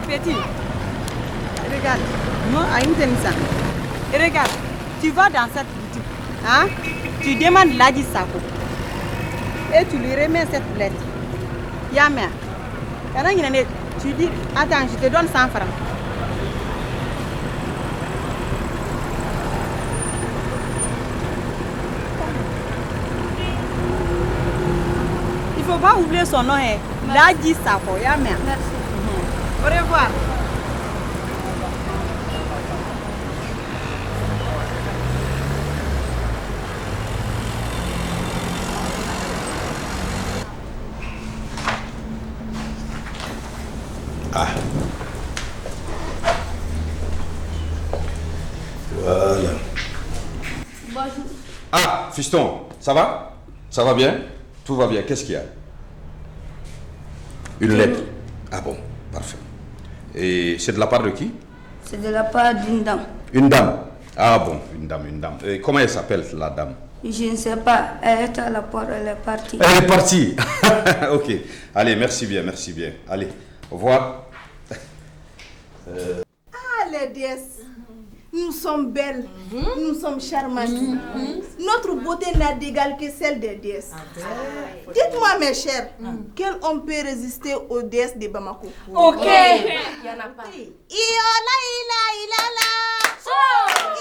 petit, regarde, moi, à une ça. Et regarde, tu vas dans cette boutique, hein? Tu demandes Ladi Sako. Et tu lui remets cette lettre. Yamé. Tu dis, attends, je te donne 100 francs. Il ne faut pas oublier son nom, hein. Ladi Sako, Yamé. Merci. Au revoir. Ah. Voilà. Bonjour. Ah, fiston, ça va? Ça va bien? Tout va bien. Qu'est-ce qu'il y a? Une lettre. Ah bon, parfait. Et c'est de la part de qui? C'est de la part d'une dame. Une dame. Ah bon, une dame, une dame. Et comment elle s'appelle, la dame? Je ne sais pas. Elle est à la porte, elle est partie. Elle est partie. Ok. Allez, merci bien, merci bien. Allez, au revoir. Ah, les déesses, nous sommes belles, nous sommes charmantes. Notre beauté n'a d'égal que celle des déesses. Dites-moi, mes chers, quel homme peut résister aux déesses de Bamako? Ok. Il n'y en a pas. Iola, ila, ila, la.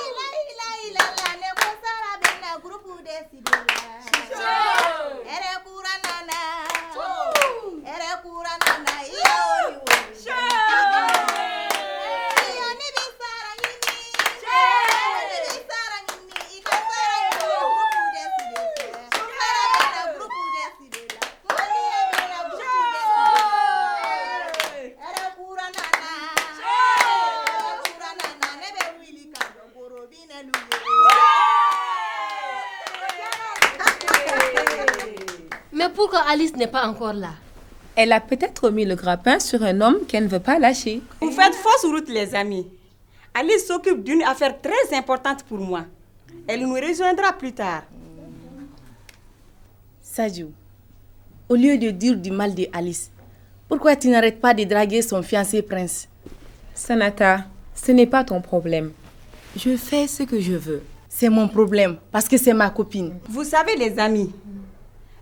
Ila, ila, ila, la. Ne kosara bena groupe de sidela. Ere kura nana. Ere kura nana. Iyo, Mais pourquoi Alice n'est pas encore là? Elle a peut-être mis le grappin sur un homme qu'elle ne veut pas lâcher. Vous faites fausse route, les amis. Alice s'occupe d'une affaire très importante pour moi. Elle nous rejoindra plus tard. Sadio, au lieu de dire du mal de Alice, pourquoi tu n'arrêtes pas de draguer son fiancé prince? Sanata, ce n'est pas ton problème. Je fais ce que je veux. C'est mon problème, parce que c'est ma copine. Vous savez, les amis,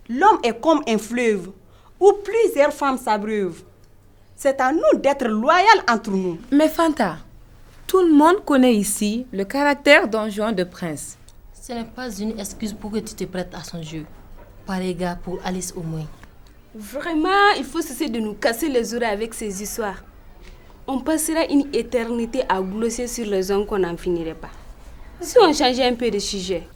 l'homme est comme un fleuve où plusieurs femmes s'abreuvent. C'est à nous d'être loyaux entre nous. Mais Fanta, tout le monde connaît ici le caractère don Juan de prince. Ce n'est pas une excuse pour que tu te prêtes à son jeu. Pareil gars pour Alice au moins. Vraiment, il faut cesser de nous casser les oreilles avec ces histoires. On passera une éternité à glosser sur les hommes qu'on n'en finirait pas. Si on changeait un peu de sujet.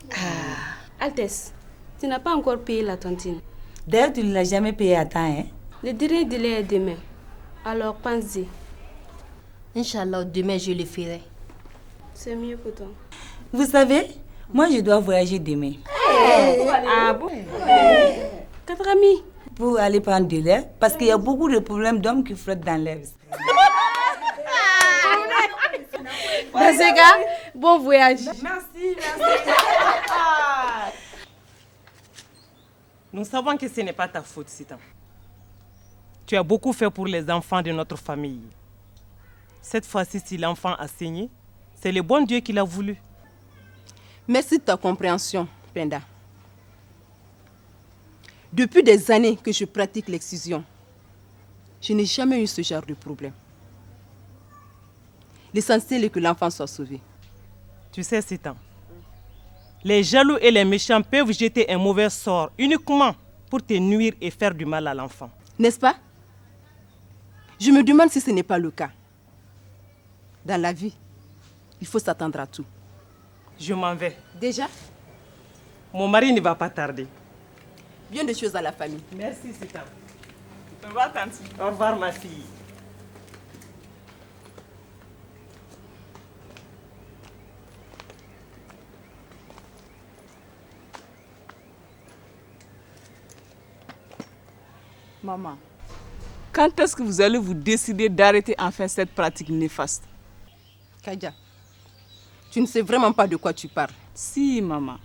Altesse, tu n'as pas encore payé la tontine. D'ailleurs, tu ne l'as jamais payé à temps, hein? Le dernier délai est demain. Alors pense-y. Inch'Allah, demain je le ferai. C'est mieux pour toi. Vous savez, moi je dois voyager demain. Ah bon? Quatre amis. Pour aller prendre de l'air, parce qu'il y a beaucoup de problèmes d'hommes qui flottent dans l'air. Dans ce cas, bon voyage. Merci. Nous savons que ce n'est pas ta faute, Sitan. Tu as beaucoup fait pour les enfants de notre famille. Cette fois-ci, si l'enfant a saigné, c'est le bon Dieu qui l'a voulu. Merci de ta compréhension, Penda. Depuis des années que je pratique l'excision, je n'ai jamais eu ce genre de problème. L'essentiel est que l'enfant soit sauvé. Tu sais, Sitan, les jaloux et les méchants peuvent jeter un mauvais sort uniquement pour te nuire et faire du mal à l'enfant. N'est-ce pas? Je me demande si ce n'est pas le cas. Dans la vie, il faut s'attendre à tout. Je m'en vais. Déjà? Mon mari ne va pas tarder. Bien des choses à la famille. Merci, Sitan. Au revoir, tante. Au revoir, ma fille. Maman, quand est-ce que vous allez vous décider d'arrêter enfin cette pratique néfaste? Kadja, tu ne sais vraiment pas de quoi tu parles. Si, maman.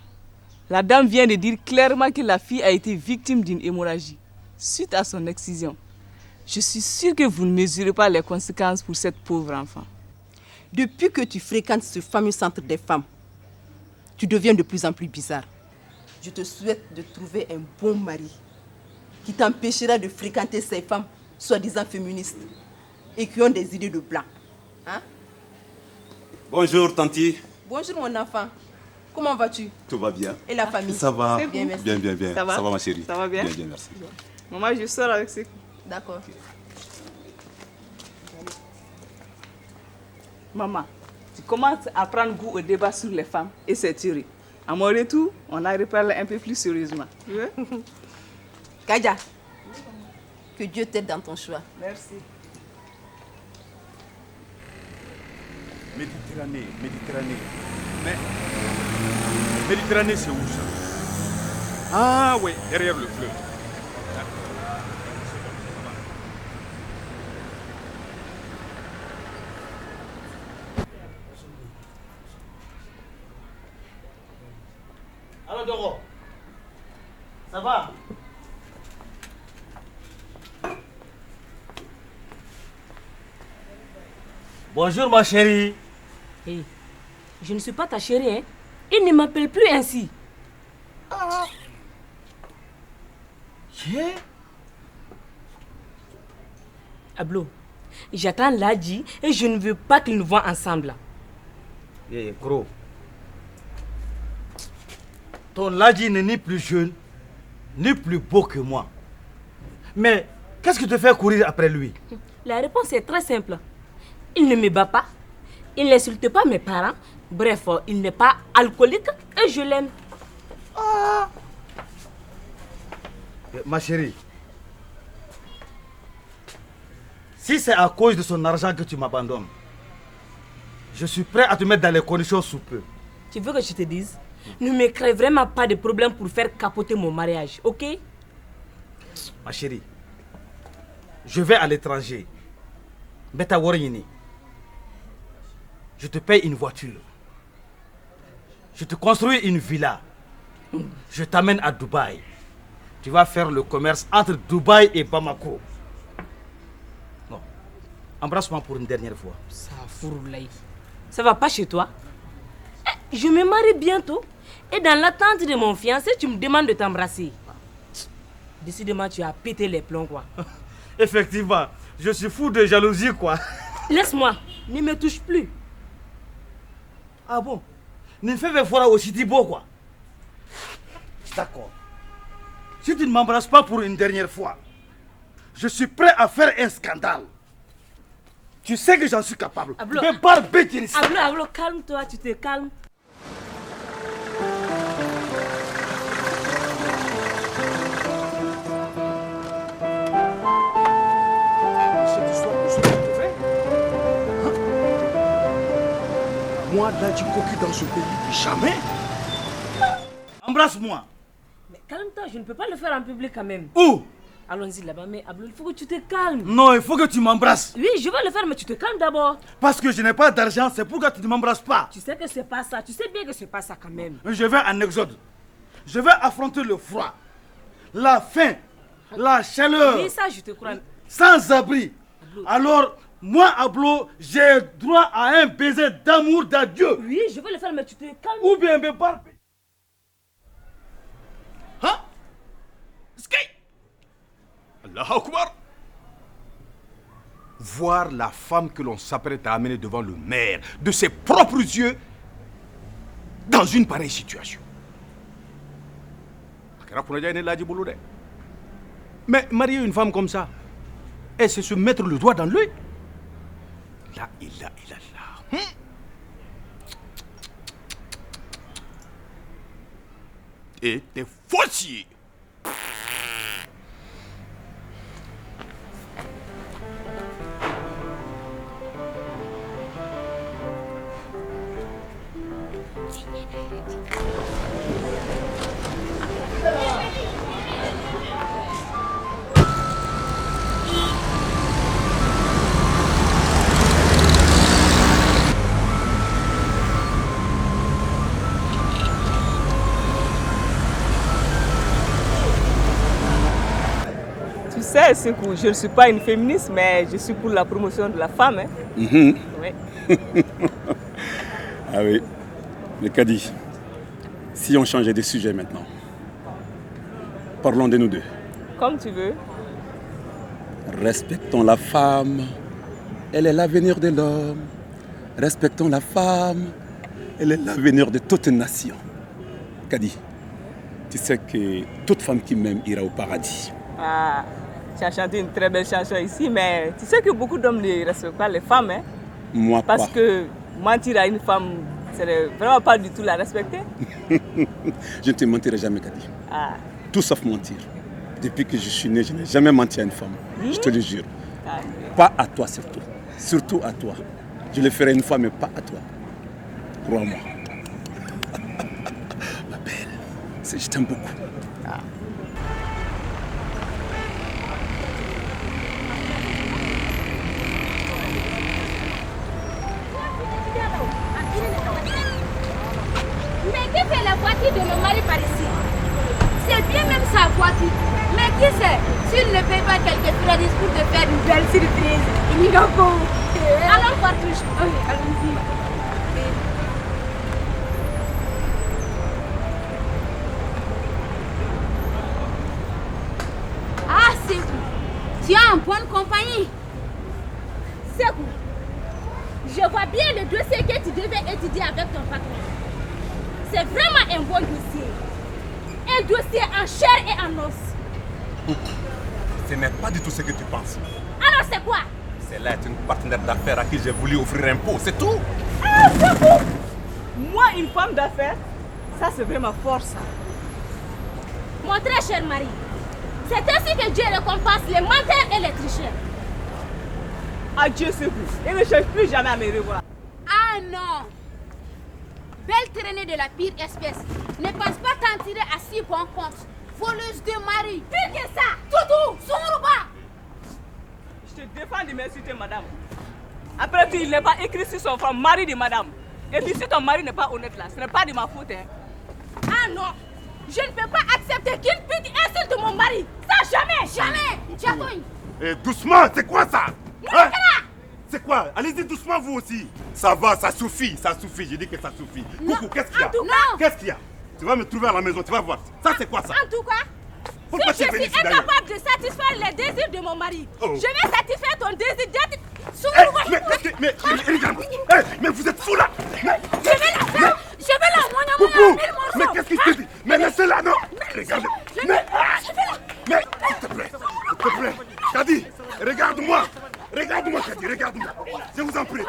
La dame vient de dire clairement que la fille a été victime d'une hémorragie suite à son excision. Je suis sûre que vous ne mesurez pas les conséquences pour cette pauvre enfant. Depuis que tu fréquentes ce fameux centre des femmes, tu deviens de plus en plus bizarre. Je te souhaite de trouver un bon mari qui t'empêchera de fréquenter ces femmes soi-disant féministes et qui ont des idées de blanc. Hein? Bonjour, Tanti. Bonjour, mon enfant. Comment vas-tu? Tout va bien? Et la famille? Ça va. Bien, merci. Bien, bien, bien. Ça va, ma chérie? Ça va bien? Bien, bien, merci. Maman, je sors avec ce... D'accord. Maman, tu commences à prendre goût au débat sur les femmes et c'est tiré. À mon retour, on a reparlé un peu plus sérieusement. Tu veux? Kaja, que Dieu t'aide dans ton choix. Merci. Méditerranée. Mais Méditerranée, c'est où ça? Ah oui, derrière le fleuve. Alors Doro, ça va? Bonjour ma chérie. Hey, je ne suis pas ta chérie, hein? Il ne m'appelle plus ainsi. Ablo, j'attends Ladji et je ne veux pas qu'ils nous voient ensemble. Gros. Ton Ladji n'est ni plus jeune, ni plus beau que moi. Mais qu'est-ce qui te fait courir après lui? La réponse est très simple. Il ne me bat pas, il n'insulte pas mes parents. Bref, il n'est pas alcoolique et je l'aime. Ma chérie, si c'est à cause de son argent que tu m'abandonnes, je suis prêt à te mettre dans les conditions sous peu. Tu veux que je te dise? Ne me crée vraiment pas de problème pour faire capoter mon mariage, ok? Ma chérie, je vais à l'étranger. Beta Warrini. Je te paye une voiture. Je te construis une villa. Je t'amène à Dubaï. Tu vas faire le commerce entre Dubaï et Bamako. Non. Embrasse-moi pour une dernière fois. Ça fourroulaï. Ça va pas chez toi? Je me marie bientôt. Et dans l'attente de mon fiancé, tu me demandes de t'embrasser. Décidément, tu as pété les plombs, quoi. Effectivement, je suis fou de jalousie, quoi. Laisse-moi, ne me touche plus. Ah bon? Ne fais pas voir aussi beau, quoi. D'accord. Si tu ne m'embrasses pas pour une dernière fois, je suis prêt à faire un scandale. Tu sais que j'en suis capable. Ablo, Ablo, calme-toi, tu te calmes. Moi, Ladji cocu dans ce pays, jamais. Embrasse-moi. Mais calme-toi, je ne peux pas le faire en public quand même. Où? Allons-y là-bas, mais Ablo, il faut que tu te calmes. Non, il faut que tu m'embrasses. Oui, je vais le faire, mais tu te calmes d'abord. Parce que je n'ai pas d'argent, c'est pourquoi tu ne m'embrasses pas. Tu sais que c'est pas ça, tu sais bien que c'est pas ça quand même. Je vais en exode. Je vais affronter le froid, la faim, la chaleur. Oui, ça, je te crois. Sans abri. Alors, moi, Ablo, j'ai droit à un baiser d'amour d'adieu. Oui, je vais le faire, mais tu te calmes. Ou bien me parle. Hein? Skate! Allahu Akbar! Voir la femme que l'on s'apprête à amener devant le maire de ses propres yeux dans une pareille situation. Mais marier une femme comme ça, et c'est se mettre le doigt dans l'œil. Là, il a là. Et t'es faussier. sais, Sekou, je ne suis pas une féministe, mais je suis pour la promotion de la femme. Hein. Mhm. Oui. Ah oui. Mais Kadi, si on changeait de sujet maintenant, parlons de nous deux. Comme tu veux. Respectons la femme, elle est l'avenir de l'homme. Respectons la femme, elle est l'avenir de toute nation. Kadi, tu sais que toute femme qui m'aime ira au paradis. Ah, tu as chanté une très belle chanson ici, mais tu sais que beaucoup d'hommes ne respectent pas les femmes. Hein? Moi Parce pas. que mentir à une femme, c'est vraiment pas du tout la respecter. Je ne te mentirai jamais, Kadi. Ah. Tout sauf mentir. Depuis que je suis né, je n'ai jamais menti à une femme. Je te le jure. Ah. Pas à toi surtout. Surtout à toi. Je le ferai une fois, mais pas à toi. Crois-moi. Ma belle, je t'aime beaucoup. Ah. Mais qui fait la voiture de mon mari par ici? C'est bien même sa voiture. Mais qui sait, s'il ne paye pas quelques frais pour te faire une belle surprise, il n'y a pas. Allons voir touche. Oui, allons-y. Ah, Sekou, tu es en bonne compagnie. Sekou, je vois bien le dossier que tu devais étudier avec ton patron. C'est vraiment un bon dossier. Un dossier en chair et en os. Ce n'est pas du tout ce que tu penses. Alors c'est quoi? Celle-là est une partenaire d'affaires à qui j'ai voulu offrir un pot, c'est tout. Ah, Sekou! Moi, une femme d'affaires, ça c'est vraiment fort ça. Mon très cher mari, c'est ainsi que Dieu récompense les menteurs et les tricheurs. Adieu Sekou, et ne cherche plus jamais à me revoir. Ah non! Belle traînée de la pire espèce. Ne pense pas t'en tirer à si bon compte. Voleuse de mari. Pire que ça! Toutou! Sourouba! Je te défends de m'insulter, madame. Après tout, il n'est pas écrit sur son front, mari de madame. Et puis si ton mari n'est pas honnête là, ce n'est pas de ma faute. Hein. Ah non! Je ne peux pas accepter qu'une petite insulte mon mari. Ça, jamais! Jamais! Tchatouille! Et doucement, c'est quoi ça? Hein? C'est quoi? Allez-y doucement vous aussi. Ça va, ça suffit, j'ai dit que ça suffit. Coucou, qu'est-ce qu'il y a? Qu'est-ce qu'il y a? Tu vas me trouver à la maison, tu vas voir. Ça c'est quoi ça? En tout cas, pourquoi si je suis incapable de satisfaire les désirs de mon mari, je vais satisfaire ton désir d'être mais vous êtes fous là! Je vais la faire! Je vais la Coucou! Mais qu'est-ce qu'il te dit? Mais laissez-la, non! Regarde! Mais s'il te plaît, Kadi, regarde-moi! Regarde-moi, Kadi, regarde-moi! Je vous en prie!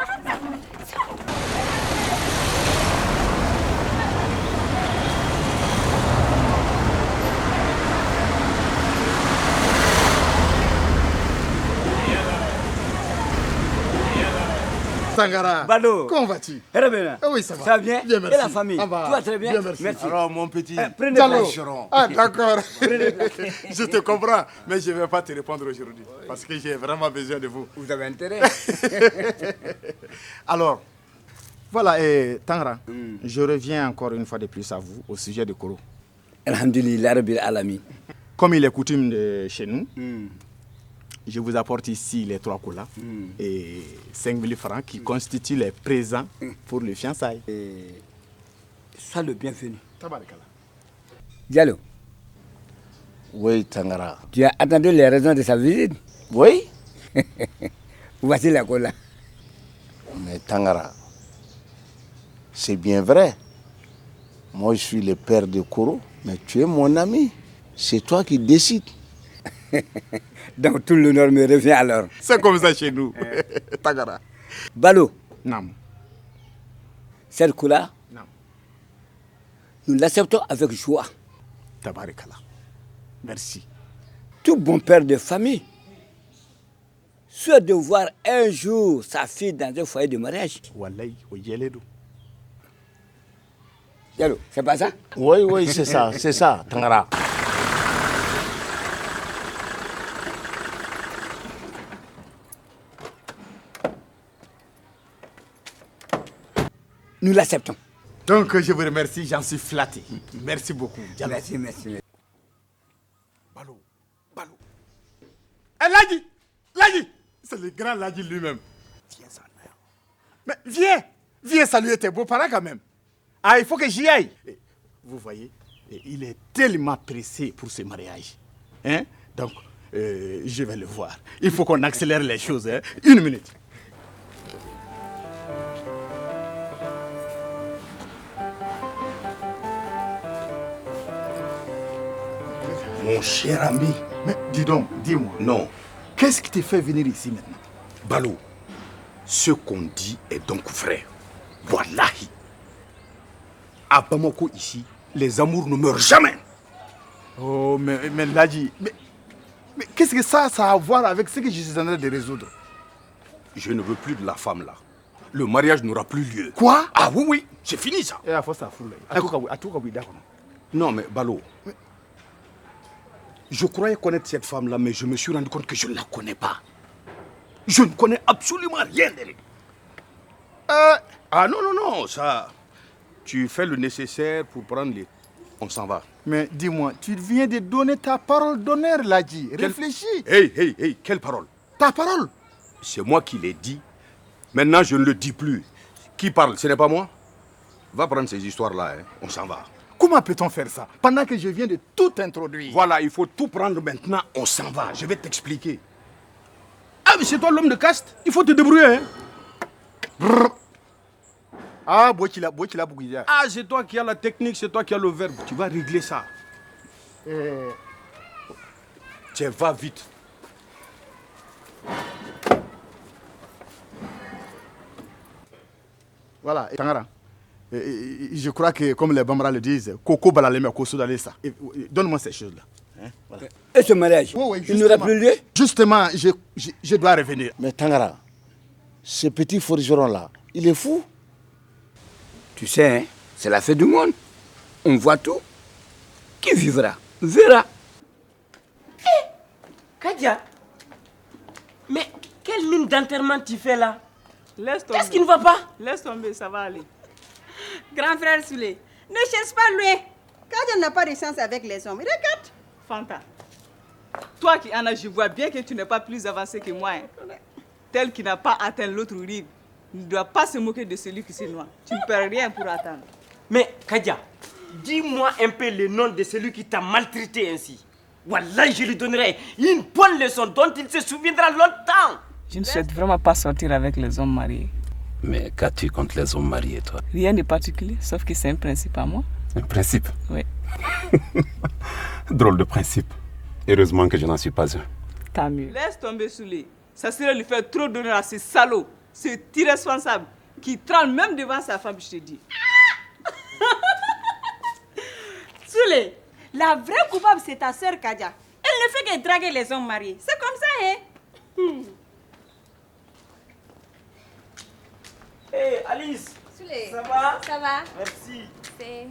Sangara, Balo, comment vas-tu? Oui, ça va. Ça va bien? Bien, merci. Et la famille? Ça va. Tu vas très bien? Merci. Alors, mon petit, prenez Diallo. place. Ah, d'accord. Je te comprends, mais je ne vais pas te répondre aujourd'hui parce que j'ai vraiment besoin de vous. Vous avez intérêt. Alors, voilà, Tangra, je reviens encore une fois de plus à vous au sujet de Koro. Alhamdulillah Rabbil Alamin. Comme il est coutume de chez nous, je vous apporte ici les 3 colas et 5 000 francs qui constituent les présents pour le fiançailles. Sois le bienvenu. Tabarakala. Diallo. Oui, Tangara. Tu as attendu les raisons de sa visite? Oui. Voici la cola. Mais Tangara, c'est bien vrai. Moi, je suis le père de Koro, mais tu es mon ami. C'est toi qui décides. Donc tout l'honneur me revient alors. C'est comme ça chez nous. Tangara. Balo. Non. Cette cola, non, nous l'acceptons avec joie. Tabarakala. Merci. Tout bon père de famille souhaite de voir un jour sa fille dans un foyer de mariage. Wallahi, Oyeledo. Diallo, c'est pas ça? Oui, c'est ça, Tangara. Nous l'acceptons. Donc, je vous remercie, j'en suis flatté. Merci beaucoup. Merci. le grand Ladji lui-même. Viens, ça. Mais viens saluer tes beaux-parents quand même. Ah, il faut que j'y aille. Et, vous voyez, il est tellement pressé pour ce mariage. Hein? Donc, je vais le voir. Il faut qu'on accélère les choses. Hein? 1 minute. Mon cher ami. Mais dis donc, dis-moi. Non. Qu'est-ce qui te fait venir ici maintenant? Balo, ce qu'on dit est donc vrai. Wallahi. À Bamako ici, les amours ne meurent jamais. Oh, mais Ladji, mais qu'est-ce que ça a à voir avec ce que je suis en train de résoudre? Je ne veux plus de la femme là. Le mariage n'aura plus lieu. Quoi? Ah oui, c'est fini ça. Et à force à fouler. Non mais Balo, je croyais connaître cette femme là, mais je me suis rendu compte que je ne la connais pas. Je ne connais absolument rien d'elle. Ah non, ça... Tu fais le nécessaire pour prendre les... On s'en va. Mais dis-moi, tu viens de donner ta parole d'honneur, Ladji. Réfléchis. Hey, quelle parole? Ta parole? C'est moi qui l'ai dit. Maintenant, je ne le dis plus. Qui parle? Ce n'est pas moi? Va prendre ces histoires-là, hein. On s'en va. Comment peut-on faire ça pendant que je viens de tout introduire? Voilà, il faut tout prendre maintenant. On s'en va. Je vais t'expliquer. Ah, mais c'est toi l'homme de caste. Il faut te débrouiller, hein. Brrr. Ah, Bouakila Bouguidia. Ah, c'est toi qui as la technique, c'est toi qui as le verbe. Tu vas régler ça. Tiens, va vite. Voilà, Tangara. Je crois que, comme les Bambara le disent, Koko Balaleme Koso Dalesa. Donne-moi ces choses-là. Hein? Voilà. Et ce mariage, il n'aura plus lieu? Justement, je dois revenir. Mais Tangara, ce petit forgeron-là, il est fou. Tu sais, hein, c'est la fête du monde. On voit tout. Qui vivra, verra. Kadia, mais quelle mine d'enterrement tu fais là? Laisse tomber. Qu'est-ce qui ne va pas? Laisse tomber, ça va aller. Grand frère Soulé, ne cherche pas lui. Kadia n'a pas de chance avec les hommes. Regarde. Fanta, toi qui en as, je vois bien que tu n'es pas plus avancé que moi. Hein. Tel qui n'a pas atteint l'autre rive ne doit pas se moquer de celui qui se noie. Tu ne perds rien pour attendre. Mais Kadia, dis-moi un peu le nom de celui qui t'a maltraité ainsi. Wallah, je lui donnerai une bonne leçon dont il se souviendra longtemps. Je ne souhaite vraiment pas sortir avec les hommes mariés. Mais qu'as-tu contre les hommes mariés, toi? Rien de particulier, sauf que c'est un principe à moi. Un principe? Oui. Drôle de principe. Heureusement que je n'en suis pas un. Tant mieux. Laisse tomber Soulé. Ça serait lui faire trop d'honneur à ces salauds, ces irresponsables qui tremblent même devant sa femme, je te dis. Soulé, la vraie coupable, c'est ta sœur Kadia. Elle ne fait que draguer les hommes mariés. C'est comme ça, hein? Hey, Alice. Soulé. Ça va? Ça va. Merci. C'est...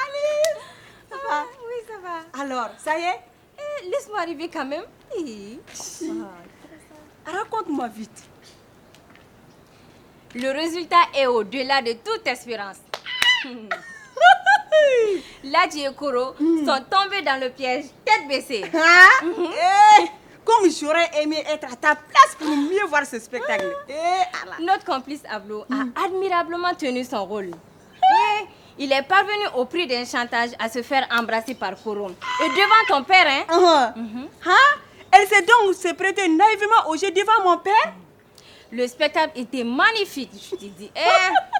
Alice, ça va? Oui, ça va. Alors, ça y est? Laisse-moi arriver quand même. Raconte-moi vite. Le résultat est au-delà de toute espérance. Ladji et Koro sont tombés dans le piège, tête baissée. Comme j'aurais aimé être à ta place pour mieux voir ce spectacle. Notre complice Ablo a admirablement tenu son rôle. Et il est parvenu au prix d'un chantage à se faire embrasser par Koro. Et devant ton père, hein? Elle s'est donc se prêter naïvement au jeu devant mon père? Le spectacle était magnifique, je te dis.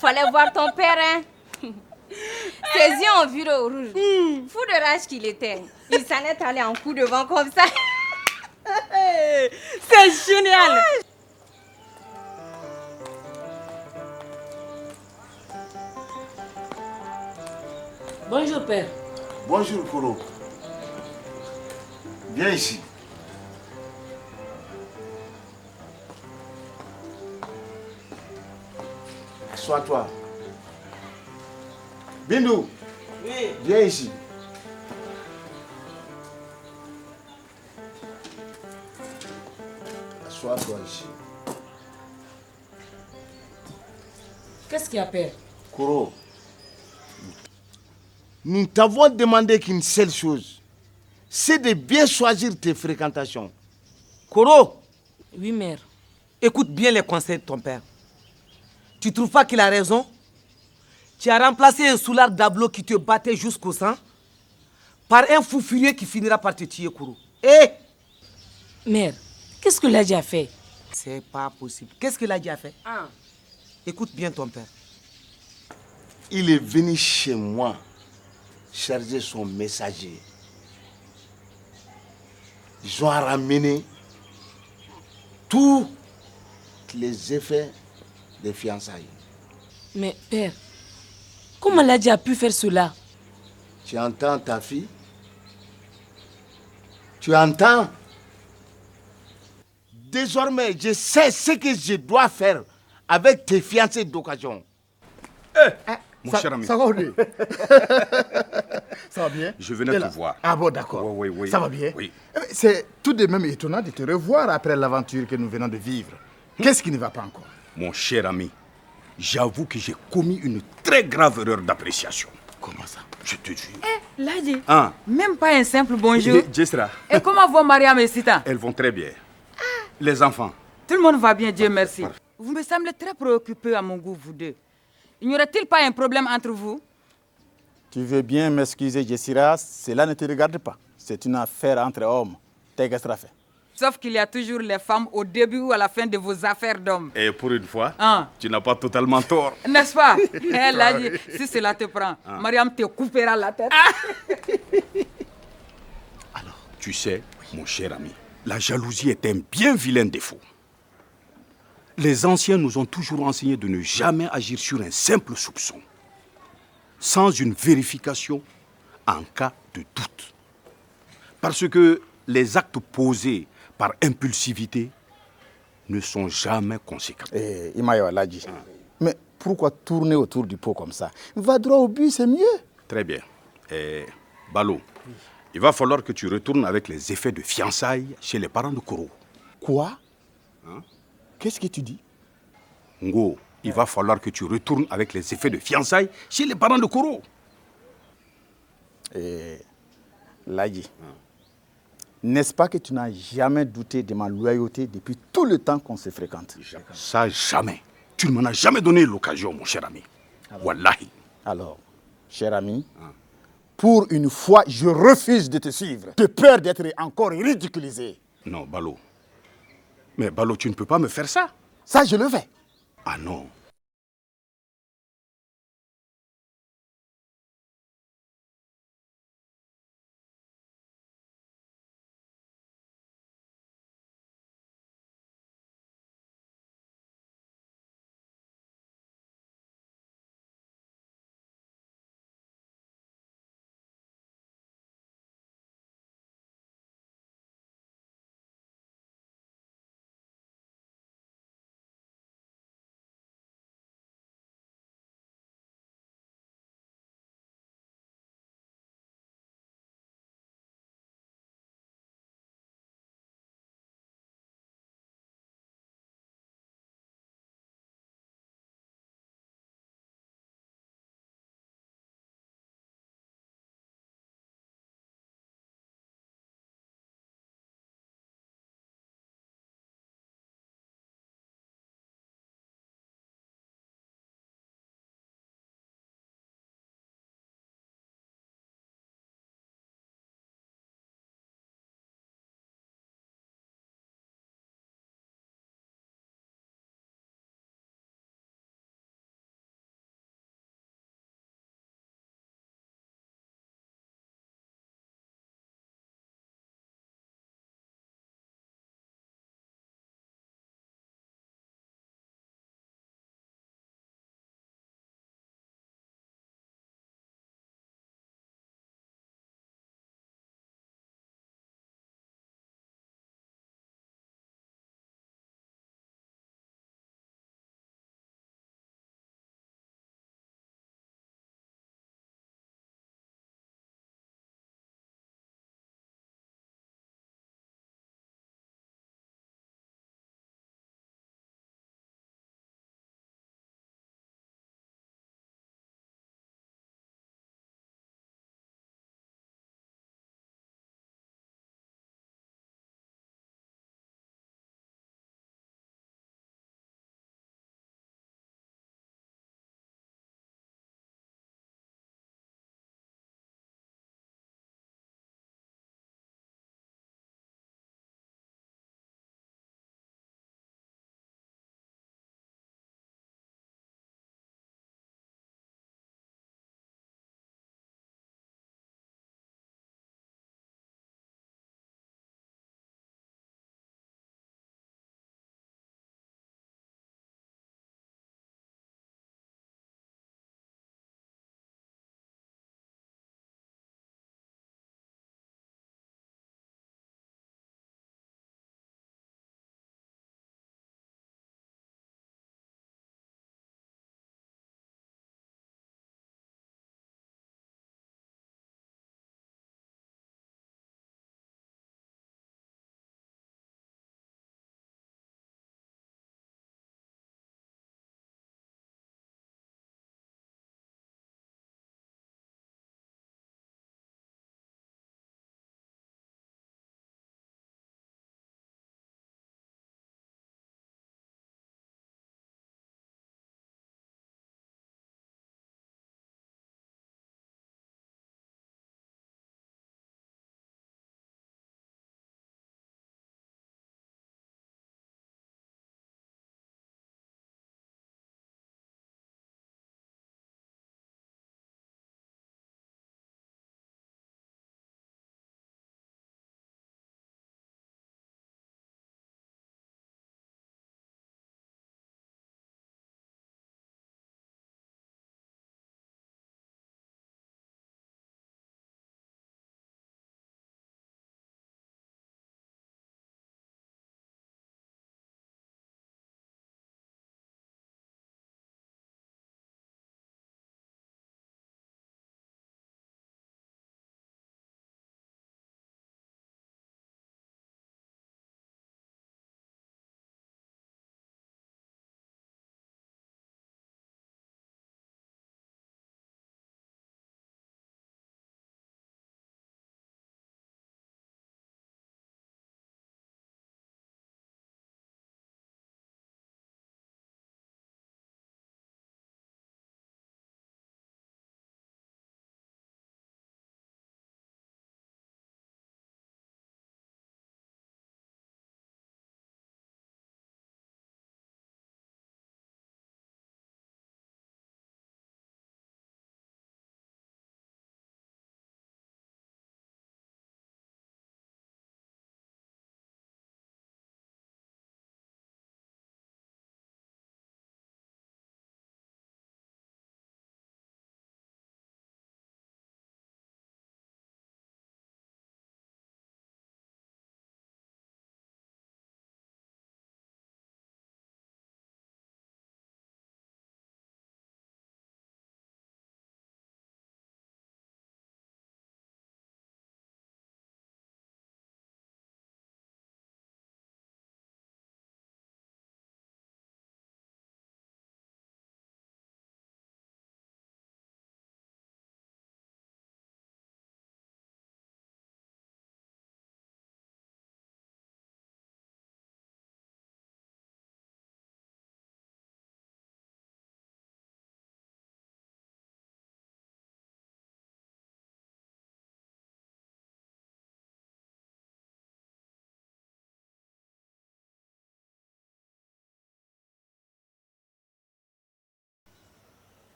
Fallait voir ton père, hein? Ses yeux ont viré au rouge. Fou de rage qu'il était. Il s'en est allé en coup de vent comme ça. C'est génial! Bonjour, père. Bonjour, Koro. Viens ici. Assois-toi. Bindou. Oui. Viens ici. Assois-toi ici. Qu'est-ce qu'il y a, père? Koro, Nous t'avons demandé qu'une seule chose, c'est de bien choisir tes fréquentations. Koro. Oui, mère. Écoute bien les conseils de ton père. Tu trouves pas qu'il a raison? Tu as remplacé un soulard d'ablo qui te battait jusqu'au sang par un fou furieux qui finira par te tuer, Koro. Eh! Mère, qu'est-ce que Ladji a fait? C'est pas possible. Qu'est-ce que Ladji a fait? Écoute bien ton père. Il est venu chez moi charger son messager. Ils ont ramené tous les effets des fiançailles. Mais père, comment Ladji a pu faire cela? Tu entends ta fille? Tu entends? Désormais, je sais ce que je dois faire avec tes fiancés d'occasion. Mon cher ami. Ça va, Oli? Ça va bien? Je venais te voir. Ah bon, d'accord. Oui. Ça va bien? Oui. C'est tout de même étonnant de te revoir après l'aventure que nous venons de vivre. Qu'est-ce qui ne va pas encore? Mon cher ami, j'avoue que j'ai commis une très grave erreur d'appréciation. Comment ça? Je te jure. Ladji, Hein? même pas un simple bonjour. Jessra, Et comment vont Mariam et Sita? elles vont très bien. Les enfants. Tout le monde va bien, Dieu merci. Vous me semblez très préoccupés à mon goût, vous deux. Il n'y aurait-il pas un problème entre vous? Tu veux bien m'excuser, Jessira, cela ne te regarde pas. C'est une affaire entre hommes. T'es qu'est-ce que ça fait? Sauf qu'il y a toujours les femmes au début ou à la fin de vos affaires d'hommes. Et pour une fois, Hein? tu n'as pas totalement tort. N'est-ce pas? Ladji, si cela te prend, Mariam te coupera la tête. Tu sais, mon cher ami, la jalousie est un bien vilain défaut. Les anciens nous ont toujours enseigné de ne jamais agir sur un simple soupçon, sans une vérification en cas de doute. Parce que les actes posés par impulsivité ne sont jamais conséquents. Imayo l'a dit. Mais pourquoi tourner autour du pot comme ça? Va droit au but, c'est mieux. Très bien. Balo, il va falloir que tu retournes avec les effets de fiançailles chez les parents de Koro. Quoi? Qu'est-ce que tu dis? Ngo, il va falloir que tu retournes avec les effets de fiançailles chez les parents de Koro. Ladji, n'est-ce pas que tu n'as jamais douté de ma loyauté depuis tout le temps qu'on se fréquente? Ça, jamais. Tu ne m'en as jamais donné l'occasion, mon cher ami. Wallahi. Alors, cher ami, pour une fois, je refuse de te suivre, de peur d'être encore ridiculisé. Non, Balo. Mais Balo, tu ne peux pas me faire ça. Ça, je le fais. Ah non.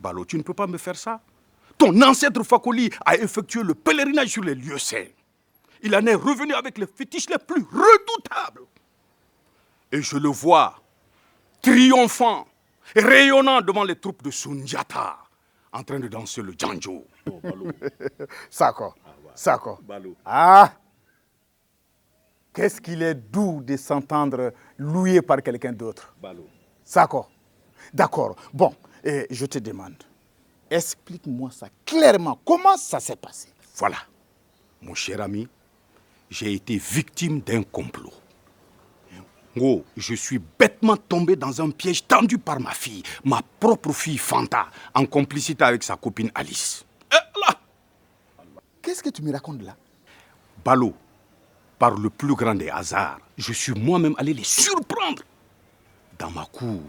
Balo, tu ne peux pas me faire ça. Ton ancêtre Fakoli a effectué le pèlerinage sur les lieux saints. Il en est revenu avec les fétiches les plus redoutables. Et je le vois, triomphant, rayonnant devant les troupes de Sundiata, en train de danser le Djanjo. Sako, Sako. Ah, qu'est-ce qu'il est doux de s'entendre loué par quelqu'un d'autre. Sako, d'accord. Bon, et je te demande, explique-moi ça clairement. Comment ça s'est passé? Voilà, mon cher ami, j'ai été victime d'un complot. Oh, je suis bêtement tombé dans un piège tendu par ma fille, ma propre fille Fanta, en complicité avec sa copine Alice. Là. Qu'est-ce que tu me racontes là? Balo, par le plus grand des hasards, je suis moi-même allé les surprendre dans ma cour,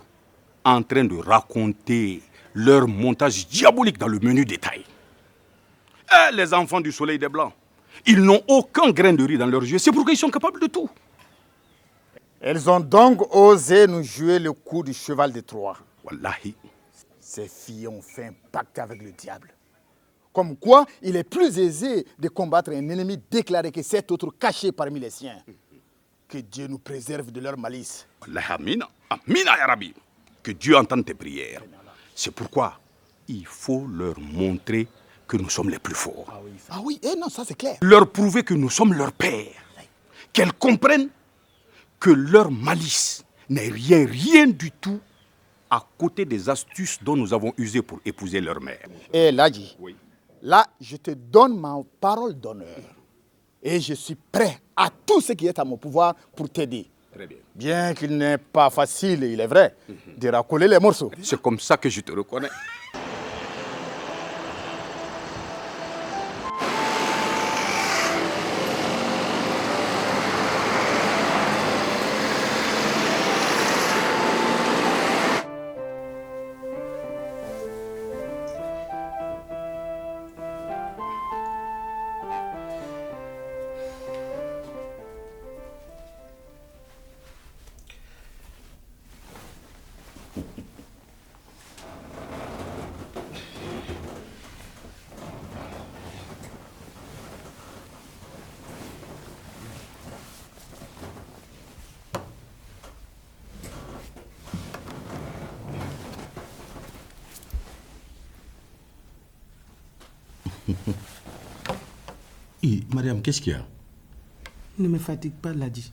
en train de raconter leur montage diabolique dans le menu détail. Les enfants du soleil des Blancs, ils n'ont aucun grain de riz dans leurs yeux, c'est pourquoi ils sont capables de tout. Elles ont donc osé nous jouer le coup du cheval de Troie. Wallahi. Ces filles ont fait un pacte avec le diable. Comme quoi, il est plus aisé de combattre un ennemi déclaré que cet autre caché parmi les siens. Que Dieu nous préserve de leur malice. Wallahi, Amina. Amina, ya Rabbi. Que Dieu entende tes prières. C'est pourquoi il faut leur montrer que nous sommes les plus forts. Ah oui, non, ça c'est clair. Leur prouver que nous sommes leurs pères. Qu'elles comprennent que leur malice n'est rien du tout à côté des astuces dont nous avons usé pour épouser leur mère. Et Ladji, là, je te donne ma parole d'honneur. Et je suis prêt à tout ce qui est à mon pouvoir pour t'aider. Très bien. Bien qu'il n'est pas facile, il est vrai, de racoler les morceaux. C'est comme ça que je te reconnais. Mariam, qu'est-ce qu'il y a? Ne me fatigue pas, Ladji.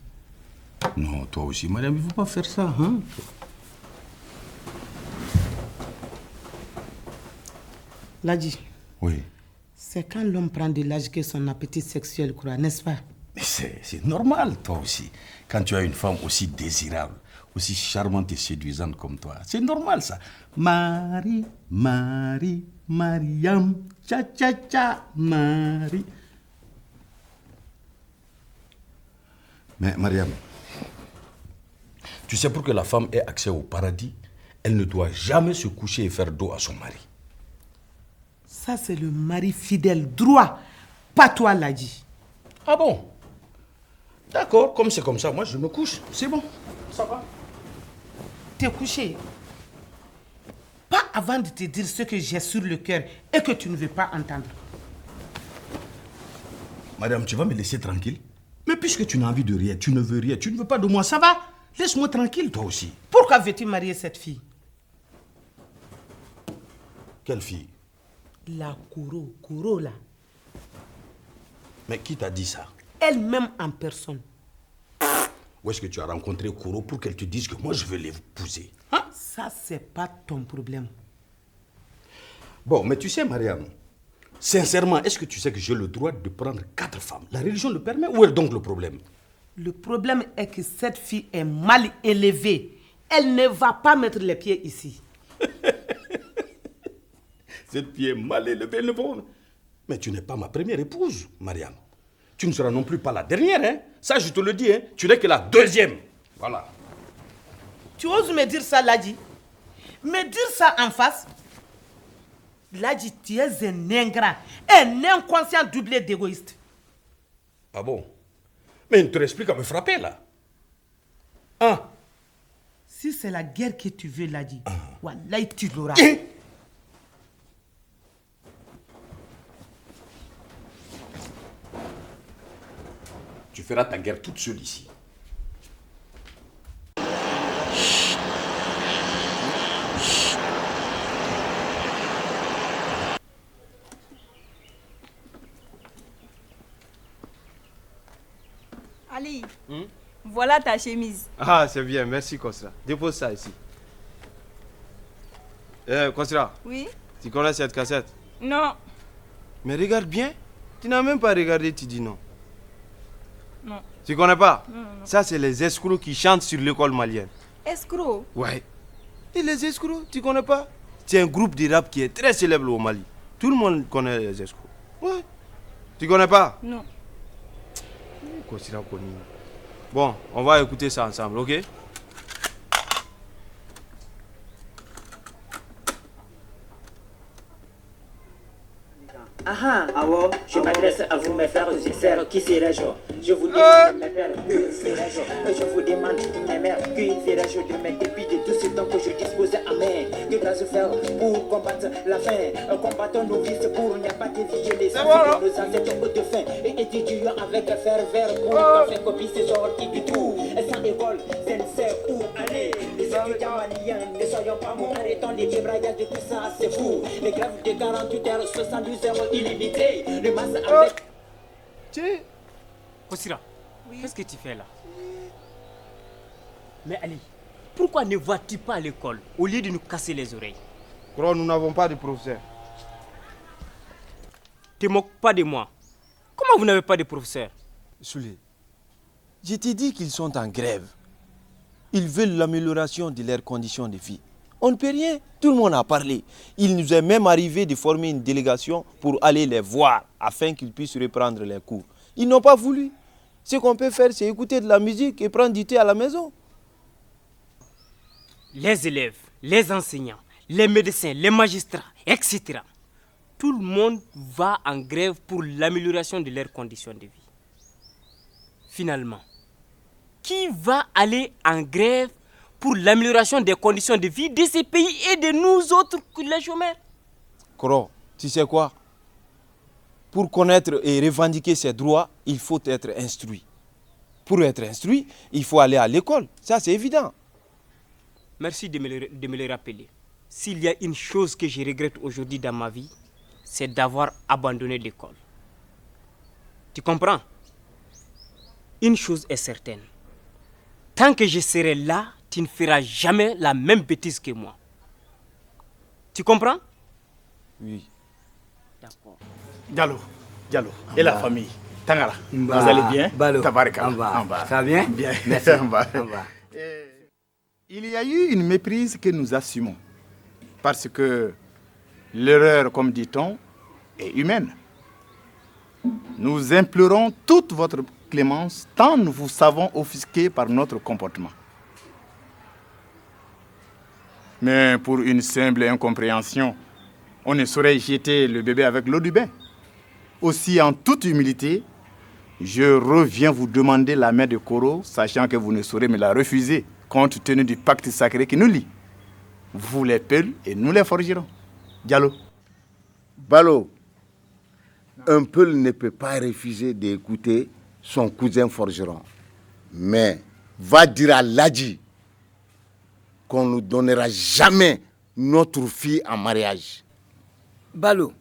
Non, toi aussi, Mariam, il ne faut pas faire ça, hein? Ladji. Oui. C'est quand l'homme prend de l'âge que son appétit sexuel croît, n'est-ce pas? Mais c'est normal, toi aussi. Quand tu as une femme aussi désirable, aussi charmante et séduisante comme toi, c'est normal, ça. Marie, Marie, Mariam, cha-cha-cha, Marie. Mais Mariam, tu sais, pour que la femme ait accès au paradis, elle ne doit jamais se coucher et faire dos à son mari. Ça, c'est le mari fidèle, droit. Pas toi, Ladji. Ah bon? D'accord, comme c'est comme ça, moi je me couche. C'est bon, ça va. T'es couché. Pas avant de te dire ce que j'ai sur le cœur et que tu ne veux pas entendre. Madame, tu vas me laisser tranquille? Mais puisque tu n'as envie de rien, tu ne veux rien, tu ne veux pas de moi, ça va? Laisse-moi tranquille, toi aussi. Pourquoi veux-tu marier cette fille? Quelle fille? La Koro là. Mais qui t'a dit ça? Elle-même en personne. Où est-ce que tu as rencontré Koro pour qu'elle te dise que moi je veux l'épouser? Hein? Ça, c'est pas ton problème. Bon, mais tu sais, Mariam, sincèrement, est-ce que tu sais que j'ai le droit de prendre 4 femmes? La religion le permet? Où est donc le problème? Le problème est que cette fille est mal élevée. Elle ne va pas mettre les pieds ici. Cette fille est mal élevée, elle ne peut... Mais tu n'es pas ma première épouse, Mariam. Tu ne seras non plus pas la dernière, hein? Ça, je te le dis, hein? Tu n'es que la deuxième. Voilà. Tu oses me dire ça, Ladji? Me dire ça en face? Ladji, tu es un ingrat, un inconscient doublé d'égoïste. Ah bon? Mais il ne te reste plus qu'à me frapper, là. Hein? Si c'est la guerre que tu veux, Ladji, Wallahi, tu l'auras. tu feras ta guerre toute seule ici. Ali, voilà ta chemise. Ah, c'est bien, merci Kosra. Dépose ça ici. Kosra. Oui? Tu connais cette cassette? Non. Mais regarde bien. Tu n'as même pas regardé, tu dis non. Non. Tu connais pas? Non. Ça, c'est les escrocs qui chantent sur l'école malienne. Escrocs? Ouais. Et les escrocs, tu connais pas? C'est un groupe de rap qui est très célèbre au Mali. Tout le monde connaît les escrocs. Ouais. Tu connais pas? Non. Bon, on va écouter ça ensemble, ok? Alors, je m'adresse à vous, mes frères et sœurs, qui serais-je? Je vous demande, mes pères, que serais-je? Je vous demande, mes mères, que serais-je de mes dépits de tout ce temps que je dispose à main? Que dois-je faire pour combattre la faim? Combattons nos vices pour n'y pas dévier les sens de nos ancêtres de faim. Et étudions avec ferveur pour qu'enfin copie ces sorties du tout. Sans école, je ne sais où aller. Les étudiants maliens, ne soyons pas morts, arrêtons les débrayages de tout ça, c'est fou. Les grèves de 48 heures, 72 heures illimité, le masse avec... Kosira, qu'est-ce que tu fais là? Mais Ali, pourquoi ne vas-tu pas à l'école au lieu de nous casser les oreilles? Gros, nous n'avons pas de professeur. Te moque pas de moi. Comment vous n'avez pas de professeur? Soulé, je t'ai dit qu'ils sont en grève. Ils veulent l'amélioration de leurs conditions de vie. On ne peut rien, tout le monde a parlé. Il nous est même arrivé de former une délégation pour aller les voir afin qu'ils puissent reprendre les cours. Ils n'ont pas voulu. Ce qu'on peut faire, c'est écouter de la musique et prendre du thé à la maison. Les élèves, les enseignants, les médecins, les magistrats, etc. Tout le monde va en grève pour l'amélioration de leurs conditions de vie. Finalement, qui va aller en grève pour l'amélioration des conditions de vie de ces pays et de nous autres, les chômeurs? Koro, tu sais quoi? Pour connaître et revendiquer ses droits, il faut être instruit. Pour être instruit, il faut aller à l'école. Ça, c'est évident. Merci de me le rappeler. S'il y a une chose que je regrette aujourd'hui dans ma vie, c'est d'avoir abandonné l'école. Tu comprends? Une chose est certaine. Tant que je serai là, tu ne feras jamais la même bêtise que moi. Tu comprends? Oui. D'accord. Diallo, et la famille? Tangara, vous allez bien? Tabaraka. Ça va bien? Bien. Merci. Il y a eu une méprise que nous assumons. Parce que l'erreur, comme dit-on, est humaine. Nous implorons toute votre clémence tant nous vous savons offusqués par notre comportement. Mais pour une simple incompréhension, on ne saurait jeter le bébé avec l'eau du bain. Aussi, en toute humilité, je reviens vous demander la main de Koro, sachant que vous ne saurez me la refuser, compte tenu du pacte sacré qui nous lie. Vous les peuls et nous les forgerons. Diallo. Balo, un peul ne peut pas refuser d'écouter son cousin forgeron. Mais va dire à Ladji qu'on ne nous donnera jamais notre fille en mariage. Balo,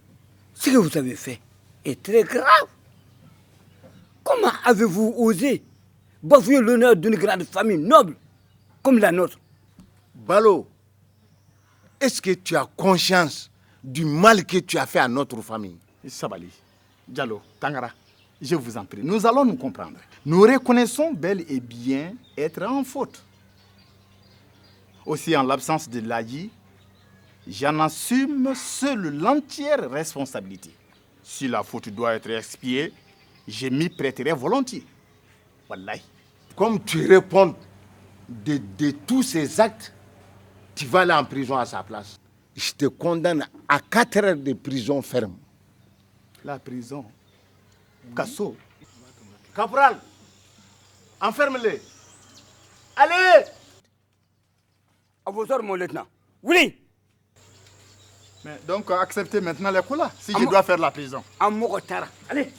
ce que vous avez fait est très grave. Comment avez-vous osé bafouer l'honneur d'une grande famille noble comme la nôtre? Balo, est-ce que tu as conscience du mal que tu as fait à notre famille? Sabali, Diallo, Tangara, je vous en prie, nous allons nous comprendre. Nous reconnaissons bel et bien être en faute. Aussi, en l'absence de Ladji, j'en assume seul l'entière responsabilité. Si la faute doit être expiée, je m'y prêterai volontiers. Wallahi. Comme tu réponds de tous ces actes, tu vas aller en prison à sa place. Je te condamne à 4 heures de prison ferme. La prison? Casso. Caporal, enferme-les. Allez! À vos ordres, mon lieutenant. Oui! Mais donc, acceptez maintenant les coups là, si je dois faire la prison. À Mogotara. Allez,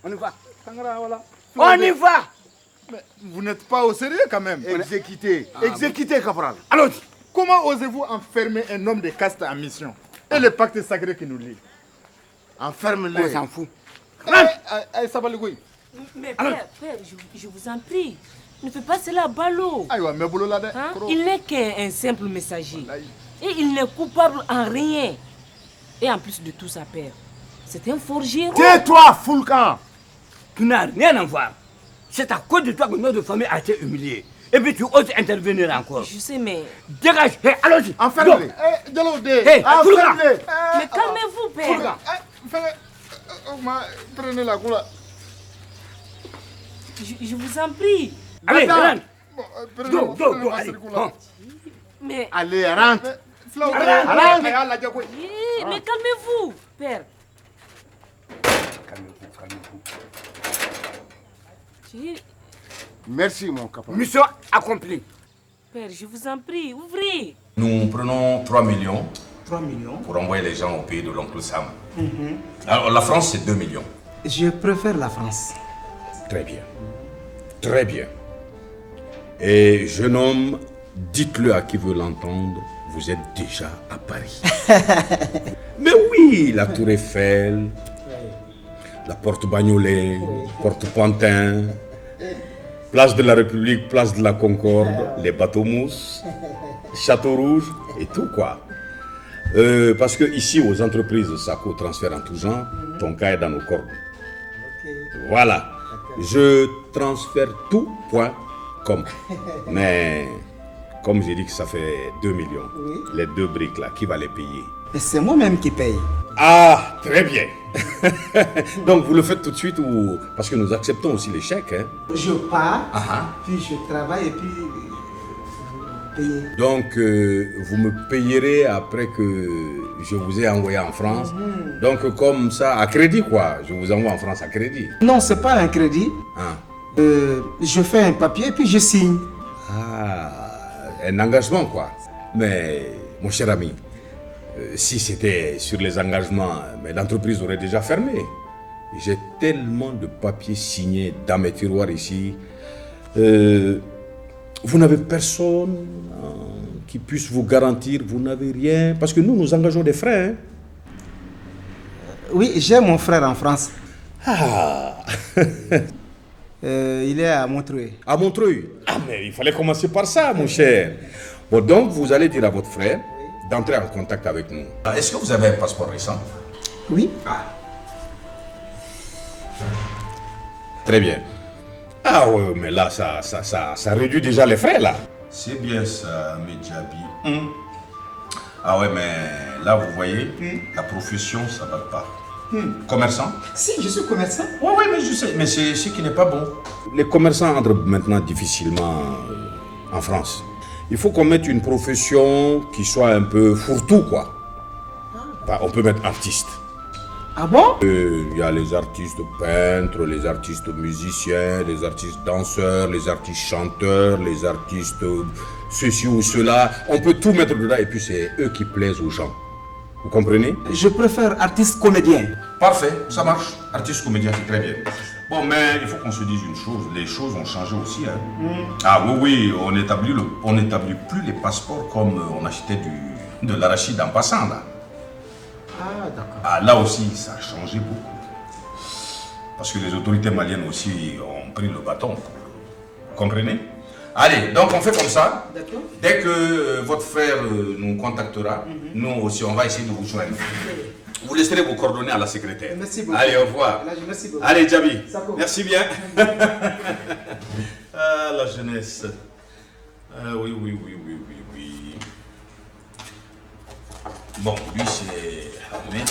on y va. Tangara, voilà. On y va. Mais vous n'êtes pas au sérieux quand même. Exécuté. Exécuté, caporal. Alors, comment osez-vous enfermer un homme de caste en mission? Et le pacte sacré qui nous lie. Enferme-le. On s'en fout. Ça va le goût. Mais père, je vous en prie, ne fais pas cela à Balo. Hein? Il n'est qu'un simple messager. Et il n'est coupable en rien. Et en plus de tout ça, père, c'est un forgeron. Tais-toi, Foulkan. Tu n'as rien à voir. C'est à cause de toi que notre famille a été humiliée. Et puis tu oses intervenir encore. Je sais, mais... Dégage. Hey, allons-y. Enferme-les. Hey, Foulkan. Mais calmez-vous, père. Prenez la couleur. Je vous en prie. Allez, rentre. Go, allez. Mais... Allez, rentre. Mais calmez-vous, père. Calmez-vous. Merci, mon caporal. Mission accomplie. Père, je vous en prie, ouvrez. Nous prenons 3 millions 3 millions. pour envoyer les gens au pays de l'oncle Sam. Alors la France, c'est 2 millions. Je préfère la France. Très bien. Très bien. Et jeune homme, dites-le à qui veut l'entendre, vous êtes déjà à Paris. Mais oui, la Tour Eiffel, la Porte Bagnolet, Porte Pantin, Place de la République, Place de la Concorde, les bateaux mousses, Château Rouge et tout quoi. Parce que ici, aux entreprises de Sako transfèrent en tout genre, ton cas est dans nos cordes. Voilà. Je transfère tout, point, com. Mais, comme j'ai dit que ça fait 2 millions, les 2 briques là, qui va les payer? Et c'est moi-même qui paye. Ah, très bien. Donc, vous le faites tout de suite ou... Parce que nous acceptons aussi les chèques, hein? Je pars, puis je travaille et puis... payer. Donc, vous me payerez après que je vous ai envoyé en France. Donc, comme ça, à crédit, quoi. Je vous envoie en France à crédit. Non, c'est pas un crédit. Je fais un papier et puis je signe. Ah, un engagement, quoi. Mais, mon cher ami, si c'était sur les engagements, mais l'entreprise aurait déjà fermé. J'ai tellement de papiers signés dans mes tiroirs ici. Vous n'avez personne qui puisse vous garantir, vous n'avez rien. Parce que nous engageons des frères. Hein? Oui, j'ai mon frère en France. Ah. Il est à Montreuil. À Montreuil? Ah, mais il fallait commencer par ça, mon cher. Bon, donc, vous allez dire à votre frère d'entrer en contact avec nous. Est-ce que vous avez un passeport récent? Oui. Très bien. Ah oui, mais là, ça réduit déjà les frais, là. C'est bien ça, Medjabi. Ah ouais, mais là, vous voyez, la profession, ça ne va pas. Commerçant? Si, je suis commerçant. Oui, mais je sais, mais c'est ce qui n'est pas bon. Les commerçants entrent maintenant difficilement en France. Il faut qu'on mette une profession qui soit un peu fourre-tout, quoi. Enfin, on peut mettre artiste. Ah bon? Il y a les artistes peintres, les artistes musiciens, les artistes danseurs, les artistes chanteurs, les artistes ceci ou cela. On peut tout mettre dedans et puis c'est eux qui plaisent aux gens. Vous comprenez? Je préfère artiste comédien. Parfait, ça marche. Artiste comédien, c'est très bien. Bon, mais il faut qu'on se dise une chose, les choses ont changé aussi. Hein. Ah oui, on n'établit plus les passeports comme on achetait de l'arachide en passant là. Ah, d'accord. Ah, là aussi, ça a changé beaucoup. Parce que les autorités maliennes aussi ont pris le bâton. Vous comprenez? Allez, donc on fait comme ça. D'accord. Dès que votre frère nous contactera, nous aussi, on va essayer de vous joindre. Vous laisserez vos coordonnées à la secrétaire. Merci beaucoup. Allez, au revoir. Merci beaucoup. Allez, Djabi. Merci bien. Ah, la jeunesse. Ah, oui. Bon, lui, c'est Hamé,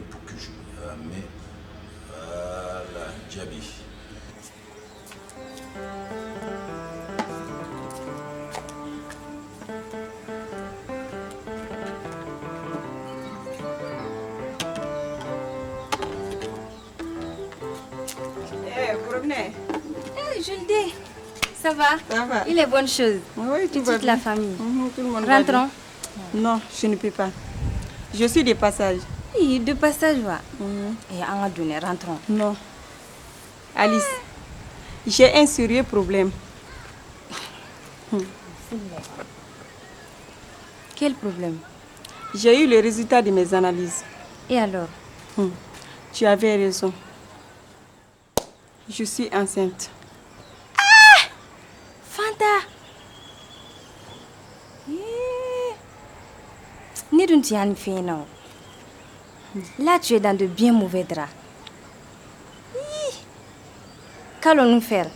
pour que je me Hamé. Voilà, Djabi. Juldé, ça va? Ça va. Il est bonne chose. Oui, tout va toute bien. la famille. Tout le monde va bien. Rentrons. Non, je ne peux pas. Je suis de passage. Oui, de passage, va. Et on va donner, rentrons. Non. Alice, j'ai un sérieux problème. Quel problème? J'ai eu le résultat de mes analyses. Et alors? Tu avais raison. Je suis enceinte. Ah! Fanta! Là, tu es dans de bien mauvais draps. Qu'allons-nous faire?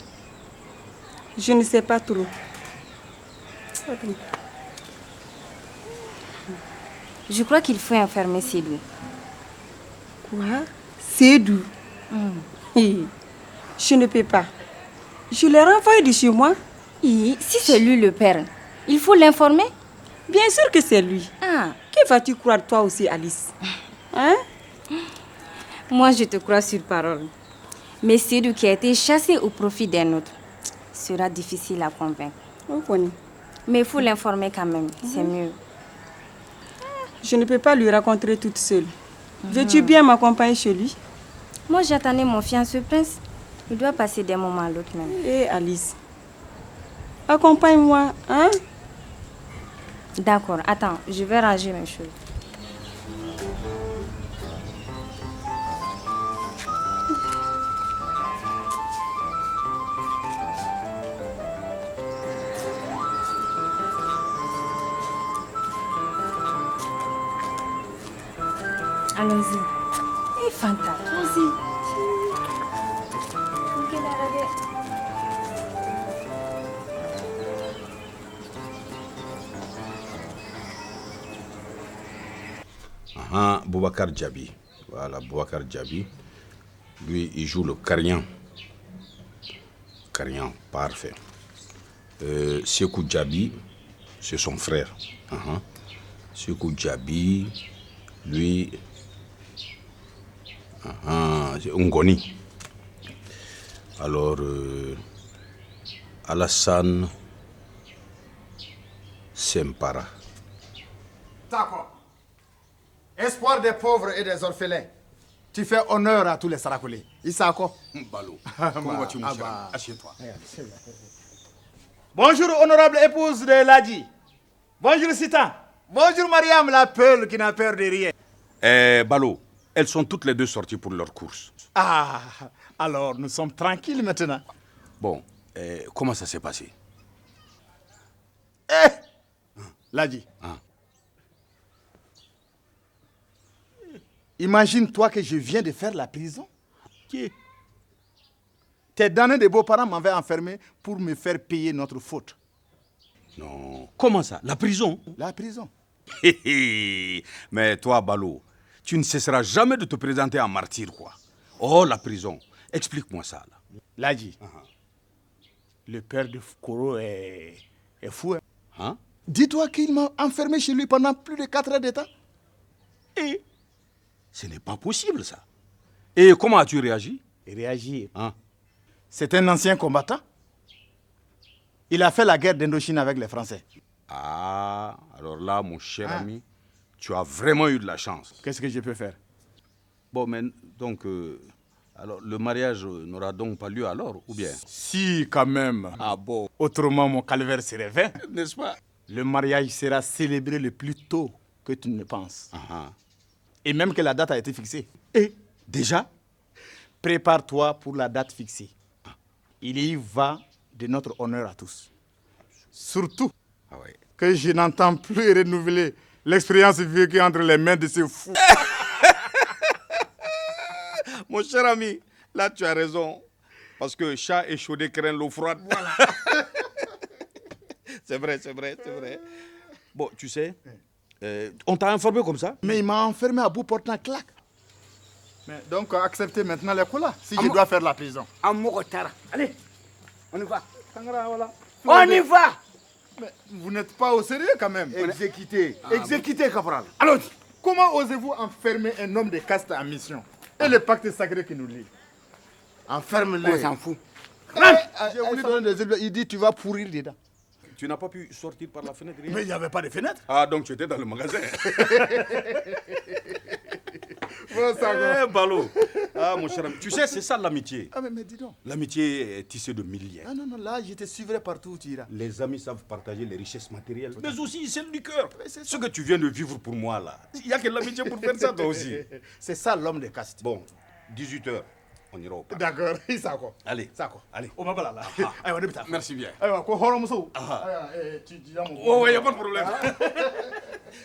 Je ne sais pas trop. Je crois qu'il faut enfermer Sédou. Quoi? Sédou? Je ne peux pas. Je l'ai renvoyé de chez moi. Si c'est lui le père, il faut l'informer. Bien sûr que c'est lui. Que vas-tu croire toi aussi, Alice? Hein? Moi, je te crois sur parole. Mais Sédou qui a été chassé au profit d'un autre sera difficile à convaincre. Mais il faut l'informer quand même, c'est mieux. Je ne peux pas lui raconter toute seule. Veux-tu bien m'accompagner chez lui? Moi, j'attendais mon fiancé prince. Il doit passer d'un moment à l'autre même. Alice, accompagne-moi, hein? D'accord, attends, je vais ranger mes choses. Allons-y. Et Fanta, vas-y. Boubacar Djabi. Voilà, Boubacar Djabi. Lui, il joue le Carignan. Carignan, parfait. Sekou Djabi, c'est son frère. Sekou Djabi, lui, c'est Ngoni. Alors, Alassane Sempara. D'accord. Espoir des pauvres et des orphelins. Tu fais honneur à tous les Sarakoulés. Isako. Balo. Comment vas-tu, mon cher? Assieds-toi. Bonjour, honorable épouse de Ladji. Bonjour, Sita. Bonjour, Mariam, la peule qui n'a peur de rien. Balo, elles sont toutes les deux sorties pour leur course. Ah, alors nous sommes tranquilles maintenant. Bon, comment ça s'est passé? Ladji. Imagine-toi que je viens de faire la prison. Tes damnés de beaux-parents m'avaient enfermé pour me faire payer notre faute. Non. Comment ça? La prison? La prison. Mais toi, Balo, tu ne cesseras jamais de te présenter en martyr, quoi. Oh, la prison. Explique-moi ça, là. Ladji, le père de Koro est fou. Hein? Dis-toi qu'il m'a enfermé chez lui pendant plus de 4 heures de temps. Et ce n'est pas possible, ça. Et comment as-tu réagi? Réagi. C'est un ancien combattant. Il a fait la guerre d'Indochine avec les Français. Ah, alors là, mon cher ami, tu as vraiment eu de la chance. Qu'est-ce que je peux faire? Bon, mais donc, alors le mariage n'aura donc pas lieu alors, ou bien? Si, quand même. Ah bon? Autrement, mon calvaire serait vain. N'est-ce pas? Le mariage sera célébré le plus tôt que tu ne penses. Et même que la date a été fixée. Et déjà? Prépare-toi pour la date fixée. Il y va de notre honneur à tous. Surtout que je n'entends plus renouveler l'expérience vécue entre les mains de ces fous. Mon cher ami, là tu as raison. Parce que chat échaudé craint l'eau froide. Voilà. C'est vrai. Bon, tu sais, on t'a informé comme ça? Mais il m'a enfermé à bout portant claque. Mais donc, acceptez maintenant les colas, si je dois faire la prison. Allez, on y va. On y va. Mais vous n'êtes pas au sérieux quand même. Exécutez, caporal. Alors, comment osez-vous enfermer un homme de caste en mission? Et le pacte sacré qui nous lie. Enferme-le. On s'en fout. J'ai voulu donner des éléments. Il dit tu vas pourrir dedans. Tu n'as pas pu sortir par la fenêtre? Mais il n'y avait pas de fenêtre. Ah, donc tu étais dans le magasin. Balo. Ah, mon cher ami. Tu sais, c'est ça l'amitié. Ah, mais dis donc. L'amitié est tissée de mille liens. Ah non, non, là, je te suivrai partout où tu iras. Les amis savent partager les richesses matérielles, mais aussi celles du cœur. Ce que tu viens de vivre pour moi, là. Il n'y a que l'amitié pour faire ça, toi aussi. C'est ça l'homme des castes. Bon, 18h, on ira au parc. D'accord, ça quoi. Allez. Ça quoi. Allez. On va pas là. Allez, on est Merci bien. Allez, quoi, Horomuso. Oh, il n'y a pas de problème.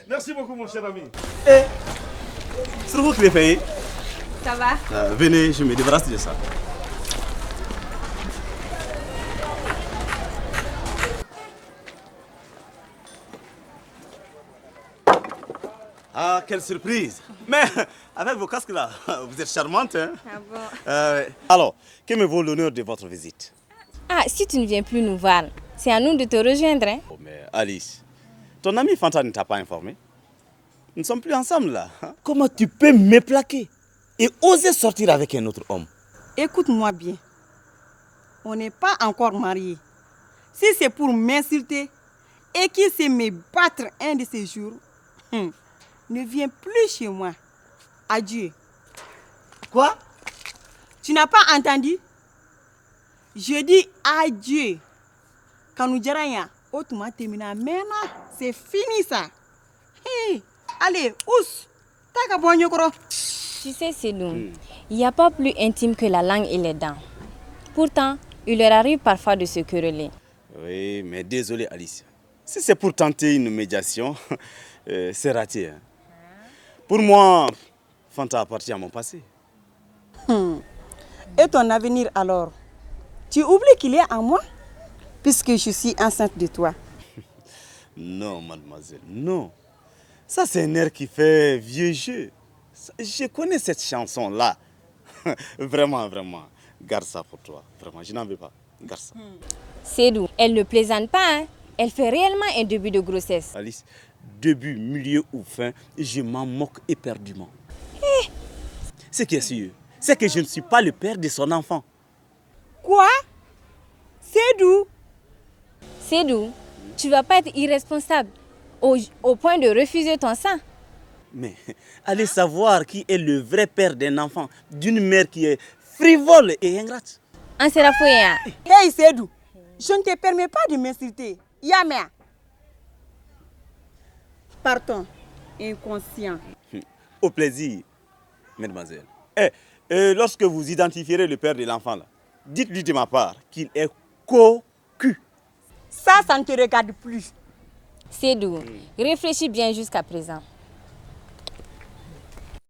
Merci beaucoup, mon cher ami. C'est vous qui les payez. Ça va? Venez, je me débarrasse de ça. Ah, quelle surprise! Mais avec vos casques là, vous êtes charmante, hein? Ah bon? Alors, que me vaut l'honneur de votre visite? Ah, si tu ne viens plus nous voir, c'est à nous de te rejoindre, hein? Oh, mais Alice, ton ami Fanta ne t'a pas informé? Nous ne sommes plus ensemble là. Comment tu peux me plaquer et oser sortir avec un autre homme? Écoute-moi bien. On n'est pas encore mariés. Si c'est pour m'insulter et qu'il sait me battre un de ces jours, ne viens plus chez moi. Adieu. Quoi? Tu n'as pas entendu? Je dis adieu. Quand nous dirons rien, autrement terminé. Maintenant, c'est fini ça. Hey, allez, ous. Tu sais, Sédou, il n'y a pas plus intime que la langue et les dents. Pourtant, il leur arrive parfois de se quereller. Oui, mais désolé Alice. Si c'est pour tenter une médiation, c'est raté. Hein. Pour moi, Fanta appartient à mon passé. Et ton avenir alors? Tu oublies qu'il est à moi? Puisque je suis enceinte de toi. Non, mademoiselle, non. Ça, c'est un air qui fait vieux jeu. Je connais cette chanson-là. Vraiment, vraiment. Garde ça pour toi. Vraiment, je n'en veux pas. Garde ça. Sédou, elle ne plaisante pas, hein? Elle fait réellement un début de grossesse. Alice, début, milieu ou fin, je m'en moque éperdument. Ce qui est sûr, c'est que je ne suis pas le père de son enfant. Quoi? Sédou? Sédou, tu vas pas être irresponsable au point de refuser ton sang. Mais allez savoir qui est le vrai père d'un enfant, d'une mère qui est frivole et ingrate. En Serafouya. Hey Sédou, je ne te permets pas de m'insulter. Yamea. Partons, inconscient. Au plaisir, mademoiselle. Lorsque vous identifierez le père de l'enfant, là, dites-lui de ma part qu'il est cocu. Ça ne te regarde plus. Sédou, réfléchis bien jusqu'à présent.